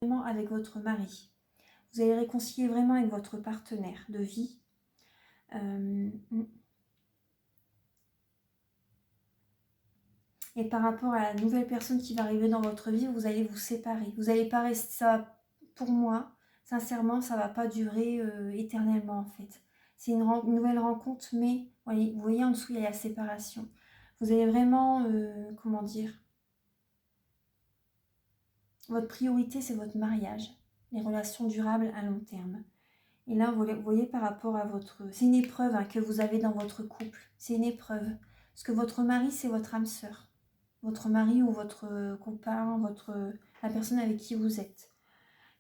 vraiment avec votre mari. Vous allez réconcilier vraiment avec votre partenaire de vie. Et par rapport à la nouvelle personne qui va arriver dans votre vie, vous allez vous séparer. Vous n'allez pas rester, ça, pour moi, sincèrement, ça ne va pas durer éternellement en fait. C'est une nouvelle rencontre, mais vous voyez en dessous, il y a la séparation. Vous allez vraiment, comment dire, votre priorité, c'est votre mariage, les relations durables à long terme. Et là, vous voyez par rapport à votre... C'est une épreuve que vous avez dans votre couple. C'est une épreuve. Parce que votre mari, c'est votre âme sœur. Votre mari ou votre copain, la personne avec qui vous êtes.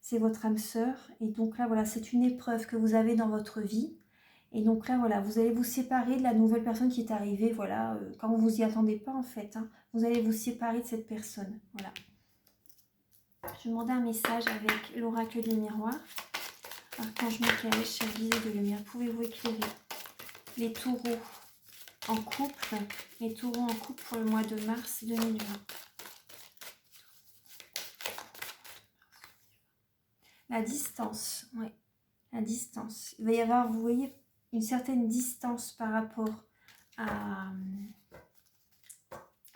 C'est votre âme sœur. Et donc là, voilà, c'est une épreuve que vous avez dans votre vie. Et donc là, voilà, vous allez vous séparer de la nouvelle personne qui est arrivée, voilà, quand vous y attendez pas en fait. Vous allez vous séparer de cette personne. Voilà. Je vais demander un message avec l'oracle des miroirs. Archange Michael, chef guide de lumière, pouvez-vous éclairer les taureaux en couple, pour le mois de mars 2020. La distance, ouais, la distance. Il va y avoir, vous voyez, une certaine distance par rapport à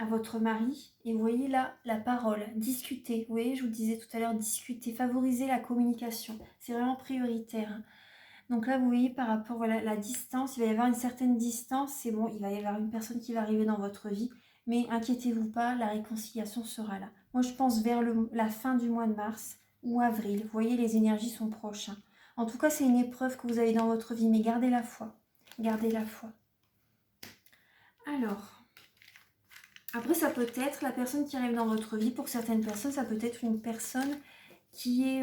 votre mari. Et vous voyez là, la parole, discuter. Vous voyez, je vous disais tout à l'heure, discuter, favoriser la communication. C'est vraiment prioritaire. Donc là, vous voyez, par rapport à la distance, il va y avoir une certaine distance. C'est bon, il va y avoir une personne qui va arriver dans votre vie. Mais inquiétez-vous pas, la réconciliation sera là. Moi, je pense vers la fin du mois de mars ou avril. Vous voyez, les énergies sont proches. En tout cas, c'est une épreuve que vous avez dans votre vie. Mais gardez la foi. Gardez la foi. Alors, après, ça peut être la personne qui arrive dans votre vie. Pour certaines personnes, ça peut être une personne qui est,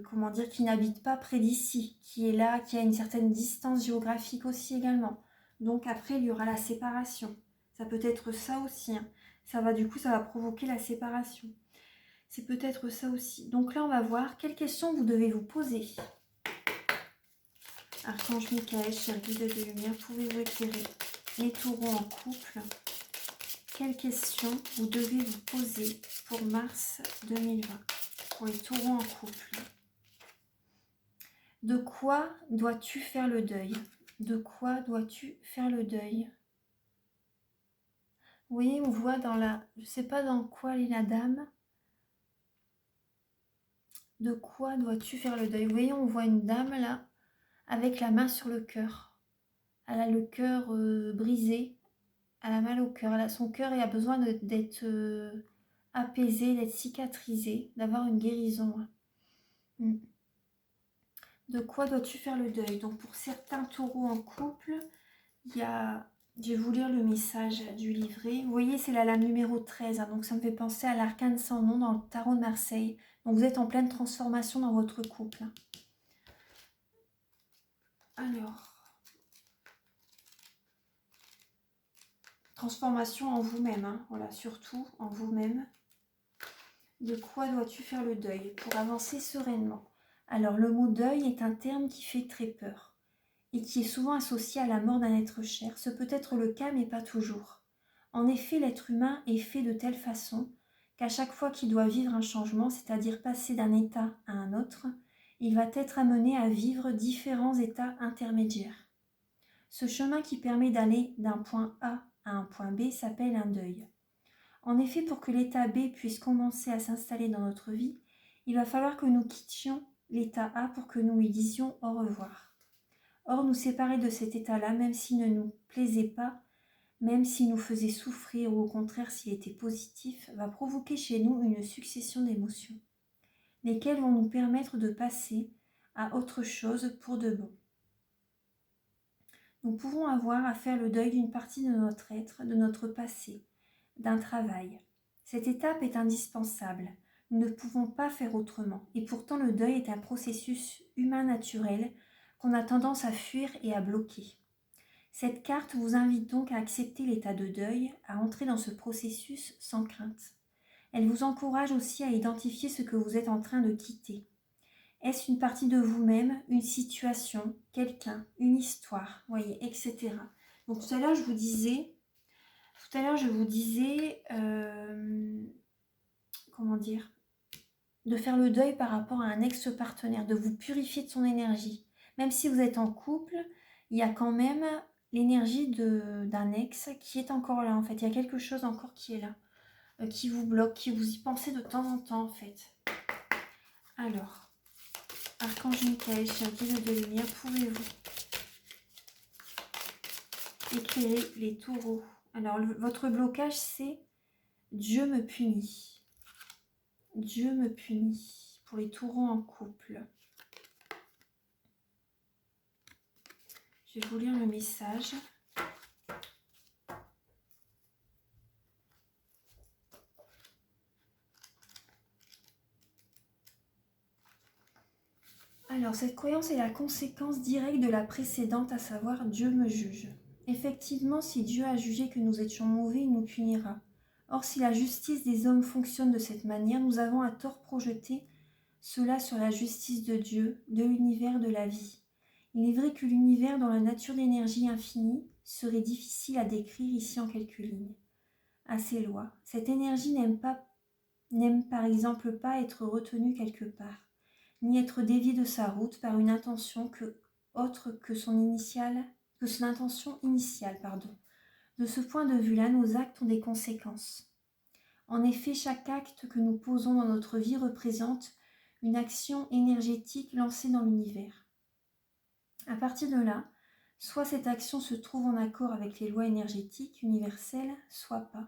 comment dire, qui n'habite pas près d'ici, qui est là, qui a une certaine distance géographique aussi également. Donc après, il y aura la séparation. Ça peut être ça aussi. Ça va provoquer la séparation. C'est peut-être ça aussi. Donc là, on va voir quelles questions vous devez vous poser. Archange Michael, cher guide de lumière, pouvez-vous éclairer les taureaux en couple? Quelles questions vous devez vous poser pour mars 2020 pour les taureaux en couple? De quoi dois-tu faire le deuil? De quoi dois-tu faire le deuil? Vous voyez, on voit dans la... Je ne sais pas dans quoi est la dame. De quoi dois-tu faire le deuil? Vous voyez, on voit une dame là, avec la main sur le cœur. Elle a le cœur brisé. Elle a mal au cœur. Son cœur a besoin d'être apaisé, d'être cicatrisé, d'avoir une guérison. De quoi dois-tu faire le deuil? Donc pour certains taureaux en couple, il y a... Je vais vous lire le message du livret. Vous voyez, c'est la lame numéro 13. Donc ça me fait penser à l'arcane sans nom dans le tarot de Marseille. Donc vous êtes en pleine transformation dans votre couple. Alors... Transformation en vous-même. Voilà, surtout en vous-même. De quoi dois-tu faire le deuil pour avancer sereinement? Alors le mot deuil est un terme qui fait très peur et qui est souvent associé à la mort d'un être cher. Ce peut être le cas, mais pas toujours. En effet, l'être humain est fait de telle façon qu'à chaque fois qu'il doit vivre un changement, c'est-à-dire passer d'un état à un autre, il va être amené à vivre différents états intermédiaires. Ce chemin qui permet d'aller d'un point A à un point B s'appelle un deuil. En effet, pour que l'état B puisse commencer à s'installer dans notre vie, il va falloir que nous quittions l'état A pour que nous lui disions au revoir. Or, nous séparer de cet état-là, même s'il ne nous plaisait pas, même s'il nous faisait souffrir ou au contraire s'il était positif, va provoquer chez nous une succession d'émotions, lesquelles vont nous permettre de passer à autre chose pour de bon. Nous pouvons avoir à faire le deuil d'une partie de notre être, de notre passé, d'un travail. Cette étape est indispensable. Nous ne pouvons pas faire autrement. Et pourtant, le deuil est un processus humain naturel qu'on a tendance à fuir et à bloquer. Cette carte vous invite donc à accepter l'état de deuil, à entrer dans ce processus sans crainte. Elle vous encourage aussi à identifier ce que vous êtes en train de quitter. Est-ce une partie de vous-même, une situation, quelqu'un, une histoire, voyez, etc. Donc tout à l'heure, je vous disais, comment dire, de faire le deuil par rapport à un ex-partenaire, de vous purifier de son énergie. Même si vous êtes en couple, il y a quand même l'énergie d'un ex qui est encore là en fait. Il y a quelque chose encore qui est là, qui vous bloque, qui vous y pensez de temps en temps en fait. Alors, Archange Michael, chien guide de lumière, pouvez-vous éclairer les taureaux? Alors, votre blocage, c'est Dieu me punit. Dieu me punit. Pour les taureaux en couple. Je vais vous lire le message. Alors, cette croyance est la conséquence directe de la précédente, à savoir Dieu me juge. Effectivement, si Dieu a jugé que nous étions mauvais, il nous punira. Or, si la justice des hommes fonctionne de cette manière, nous avons à tort projeté cela sur la justice de Dieu, de l'univers, de la vie. Il est vrai que l'univers, dans la nature d'énergie infinie, serait difficile à décrire ici en quelques lignes. À ses lois, cette énergie n'aime par exemple pas être retenue quelque part, ni être déviée de sa route par une intention autre que son intention initiale. De ce point de vue-là, nos actes ont des conséquences. En effet, chaque acte que nous posons dans notre vie représente une action énergétique lancée dans l'univers. À partir de là, soit cette action se trouve en accord avec les lois énergétiques universelles, soit pas.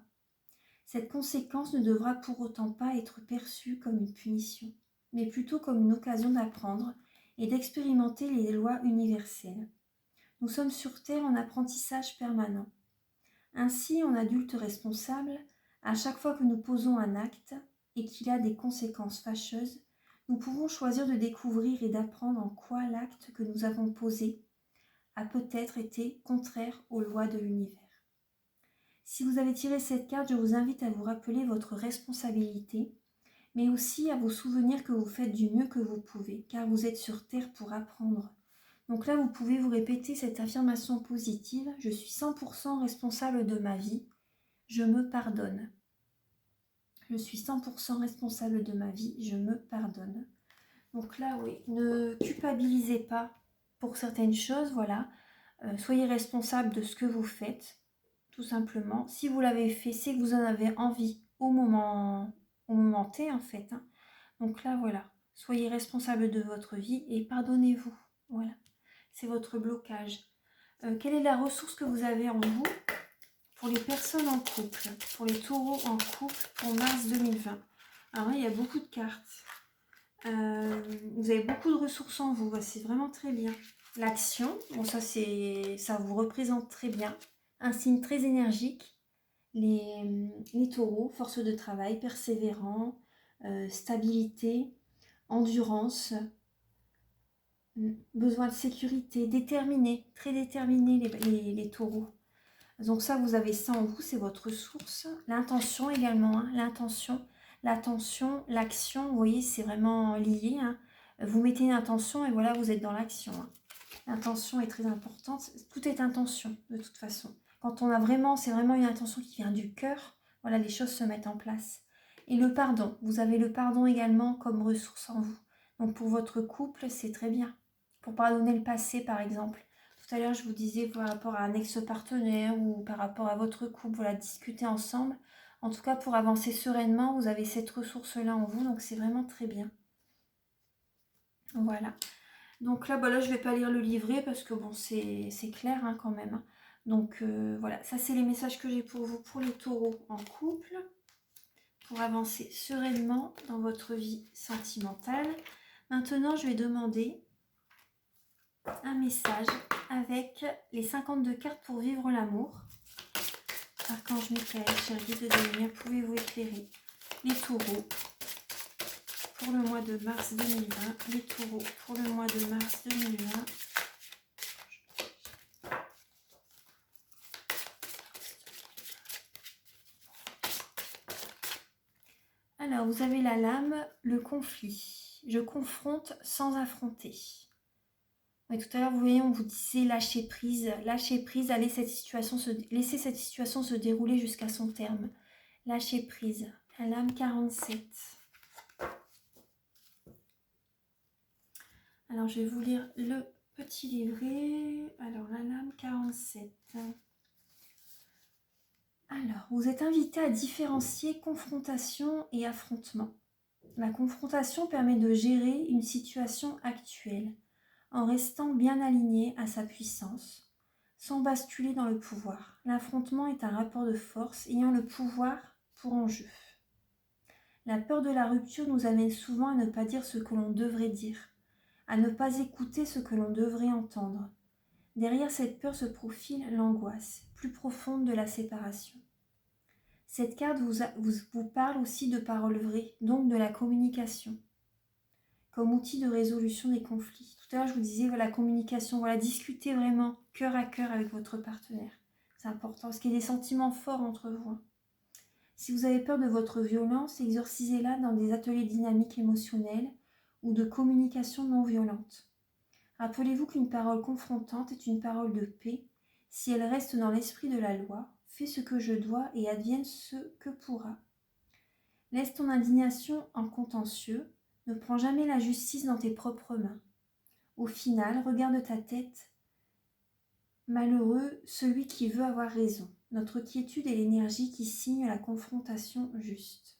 Cette conséquence ne devra pour autant pas être perçue comme une punition, mais plutôt comme une occasion d'apprendre et d'expérimenter les lois universelles. Nous sommes sur Terre en apprentissage permanent. Ainsi, en adulte responsable, à chaque fois que nous posons un acte et qu'il a des conséquences fâcheuses, nous pouvons choisir de découvrir et d'apprendre en quoi l'acte que nous avons posé a peut-être été contraire aux lois de l'univers. Si vous avez tiré cette carte, je vous invite à vous rappeler votre responsabilité, mais aussi à vous souvenir que vous faites du mieux que vous pouvez, car vous êtes sur Terre pour apprendre. Donc là, vous pouvez vous répéter cette affirmation positive. Je suis 100% responsable de ma vie. Je me pardonne. Je suis 100% responsable de ma vie. Je me pardonne. Donc là, oui, ne culpabilisez pas pour certaines choses, voilà. Soyez responsable de ce que vous faites, tout simplement. Si vous l'avez fait, c'est que vous en avez envie au moment T, en fait. Hein. Donc là, voilà. Soyez responsable de votre vie et pardonnez-vous. Voilà. C'est votre blocage. Quelle est la ressource que vous avez en vous pour les personnes en couple, pour les taureaux en couple pour mars 2020? Alors là, il y a beaucoup de cartes. Vous avez beaucoup de ressources en vous, c'est vraiment très bien. L'action, bon ça vous représente très bien. Un signe très énergique. Les taureaux, force de travail, persévérant, stabilité, endurance, besoin de sécurité, déterminé, très déterminé les taureaux. Donc ça, vous avez ça en vous, c'est votre source. L'intention également, hein, l'attention, l'action, vous voyez, c'est vraiment lié. Hein. Vous mettez une intention et voilà, vous êtes dans l'action. Hein. L'intention est très importante. Tout est intention, de toute façon. Quand on a vraiment, c'est vraiment une intention qui vient du cœur, voilà, les choses se mettent en place. Et le pardon, vous avez le pardon également comme ressource en vous. Donc pour votre couple, c'est très bien. Pour pardonner le passé, par exemple. Tout à l'heure, je vous disais par rapport à un ex-partenaire ou par rapport à votre couple, voilà, discuter ensemble. En tout cas, pour avancer sereinement, vous avez cette ressource-là en vous, donc c'est vraiment très bien. Voilà. Donc là, je ne vais pas lire le livret parce que bon, c'est clair hein, quand même. Donc voilà, ça c'est les messages que j'ai pour vous, pour les taureaux en couple, pour avancer sereinement dans votre vie sentimentale. Maintenant, je vais demander un message avec les 52 cartes pour vivre l'amour. Archange Michael, cher guide de lumière, pouvez-vous éclairer les taureaux pour le mois de mars 2020, les taureaux pour le mois de mars 2020. Alors, vous avez la lame, le conflit. Je confronte sans affronter. Oui, tout à l'heure, vous voyez, on vous disait lâcher prise, laisser cette situation se dérouler jusqu'à son terme. Lâcher prise. La lame 47. Alors, je vais vous lire le petit livret. Alors, la lame 47. Alors, vous êtes invité à différencier confrontation et affrontement. La confrontation permet de gérer une situation actuelle en restant bien aligné à sa puissance, sans basculer dans le pouvoir. L'affrontement est un rapport de force ayant le pouvoir pour enjeu. La peur de la rupture nous amène souvent à ne pas dire ce que l'on devrait dire, à ne pas écouter ce que l'on devrait entendre. Derrière cette peur se profile l'angoisse, plus profonde de la séparation. Cette carte vous parle aussi de paroles vraies, donc de la communication, comme outil de résolution des conflits. Tout à l'heure, je vous disais, la communication, discuter vraiment cœur à cœur avec votre partenaire. C'est important, parce qu'il y a des sentiments forts entre vous. Si vous avez peur de votre violence, exorcisez-la dans des ateliers dynamiques émotionnels ou de communication non violente. Rappelez-vous qu'une parole confrontante est une parole de paix. Si elle reste dans l'esprit de la loi, fais ce que je dois et advienne ce que pourra. Laisse ton indignation en contentieux, ne prends jamais la justice dans tes propres mains. Au final, regarde ta tête. Malheureux celui qui veut avoir raison. Notre quiétude est l'énergie qui signe la confrontation juste.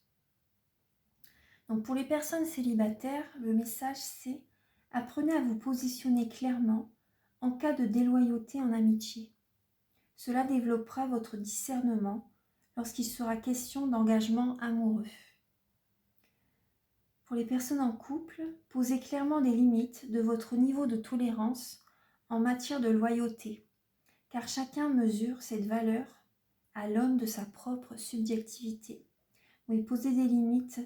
Donc pour les personnes célibataires, le message c'est « Apprenez à vous positionner clairement en cas de déloyauté en amitié. Cela développera votre discernement lorsqu'il sera question d'engagement amoureux. » Pour les personnes en couple, posez clairement des limites de votre niveau de tolérance en matière de loyauté, car chacun mesure cette valeur à l'aune de sa propre subjectivité. Oui, posez des limites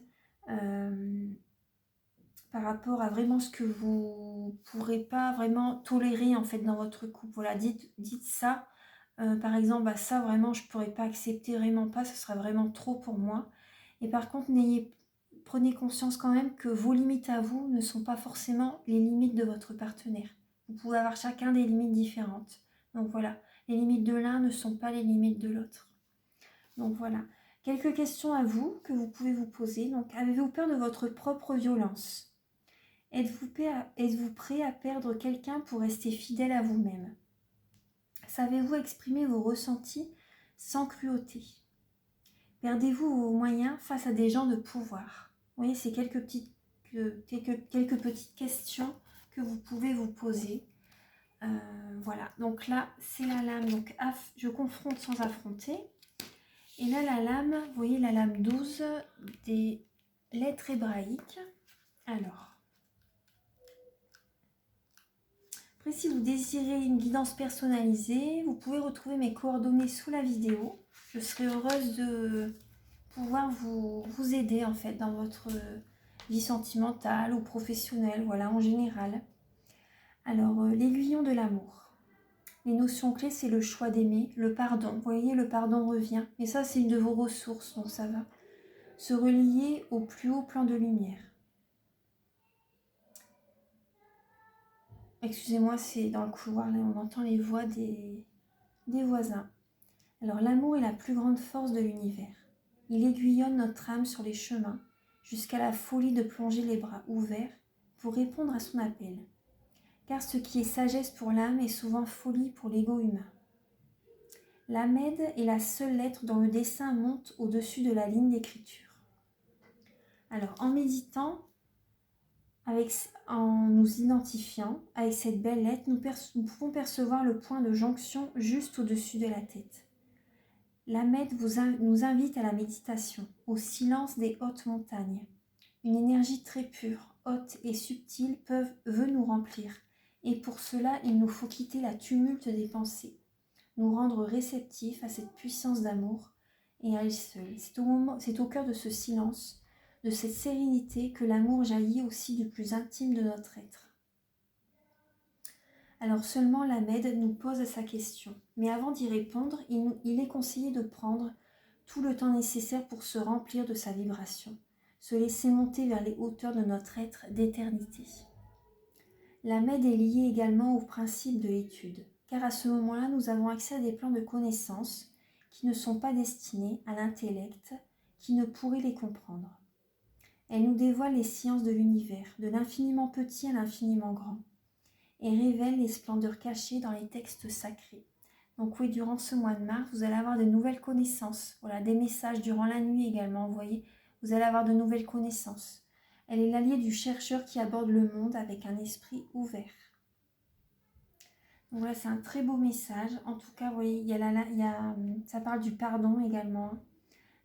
par rapport à vraiment ce que vous ne pourrez pas vraiment tolérer en fait dans votre couple. Voilà, dites ça. Par exemple, ça vraiment je ne pourrais pas accepter, vraiment pas, ce sera vraiment trop pour moi. Et par contre, prenez conscience quand même que vos limites à vous ne sont pas forcément les limites de votre partenaire. Vous pouvez avoir chacun des limites différentes. Donc voilà, les limites de l'un ne sont pas les limites de l'autre. Donc voilà, quelques questions à vous que vous pouvez vous poser. Donc, avez-vous peur de votre propre violence ? Êtes-vous prêt à perdre quelqu'un pour rester fidèle à vous-même ? Savez-vous exprimer vos ressentis sans cruauté ? Perdez-vous vos moyens face à des gens de pouvoir ? Vous voyez, c'est quelques petites questions que vous pouvez vous poser. Voilà, donc là, c'est la lame. Donc, je confronte sans affronter. Et là, la lame, vous voyez la lame 12 des lettres hébraïques. Alors, après, si vous désirez une guidance personnalisée, vous pouvez retrouver mes coordonnées sous la vidéo. Je serai heureuse de pouvoir vous aider en fait dans votre vie sentimentale ou professionnelle, voilà, en général. Alors, l'aiguillon de l'amour. Les notions clés, c'est le choix d'aimer, le pardon. Vous voyez, le pardon revient. Et ça, c'est une de vos ressources, donc ça va. Se relier au plus haut plan de lumière. Excusez-moi, c'est dans le couloir, là, on entend les voix des voisins. Alors, l'amour est la plus grande force de l'univers. Il aiguillonne notre âme sur les chemins, jusqu'à la folie de plonger les bras ouverts pour répondre à son appel. Car ce qui est sagesse pour l'âme est souvent folie pour l'ego humain. L'Ahmed est la seule lettre dont le dessin monte au-dessus de la ligne d'écriture. Alors, en méditant, en nous identifiant avec cette belle lettre, nous pouvons percevoir le point de jonction juste au-dessus de la tête. L'Ahmed nous invite à la méditation, au silence des hautes montagnes. Une énergie très pure, haute et subtile veut nous remplir, et pour cela, il nous faut quitter la tumulte des pensées, nous rendre réceptifs à cette puissance d'amour et à elle seule. C'est au cœur de ce silence, de cette sérénité que l'amour jaillit aussi du plus intime de notre être. Alors seulement l'Ahmed nous pose sa question, mais avant d'y répondre, il est conseillé de prendre tout le temps nécessaire pour se remplir de sa vibration, se laisser monter vers les hauteurs de notre être d'éternité. L'Ahmed est lié également au principe de l'étude, car à ce moment-là, nous avons accès à des plans de connaissances qui ne sont pas destinés à l'intellect, qui ne pourrait les comprendre. Elle nous dévoile les sciences de l'univers, de l'infiniment petit à l'infiniment grand, et révèle les splendeurs cachées dans les textes sacrés. Donc oui, durant ce mois de mars, vous allez avoir de nouvelles connaissances. Voilà, des messages durant la nuit également, vous voyez. Vous allez avoir de nouvelles connaissances. Elle est l'alliée du chercheur qui aborde le monde avec un esprit ouvert. Donc voilà, c'est un très beau message. En tout cas, vous voyez, ça parle du pardon également.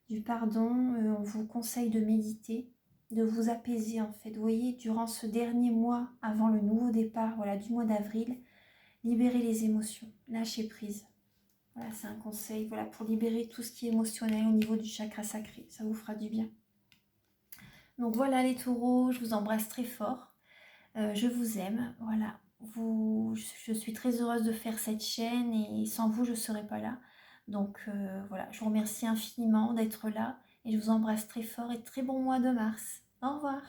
Du pardon, on vous conseille de méditer, de vous apaiser en fait. Vous voyez, durant ce dernier mois avant le nouveau départ, voilà, du mois d'avril, libérez les émotions, lâchez prise. Voilà, c'est un conseil, voilà, pour libérer tout ce qui est émotionnel au niveau du chakra sacré. Ça vous fera du bien. Donc voilà les taureaux, je vous embrasse très fort. Je vous aime, voilà. Je suis très heureuse de faire cette chaîne et sans vous, je ne serais pas là. Donc voilà, je vous remercie infiniment d'être là et je vous embrasse très fort et très bon mois de mars. Au revoir.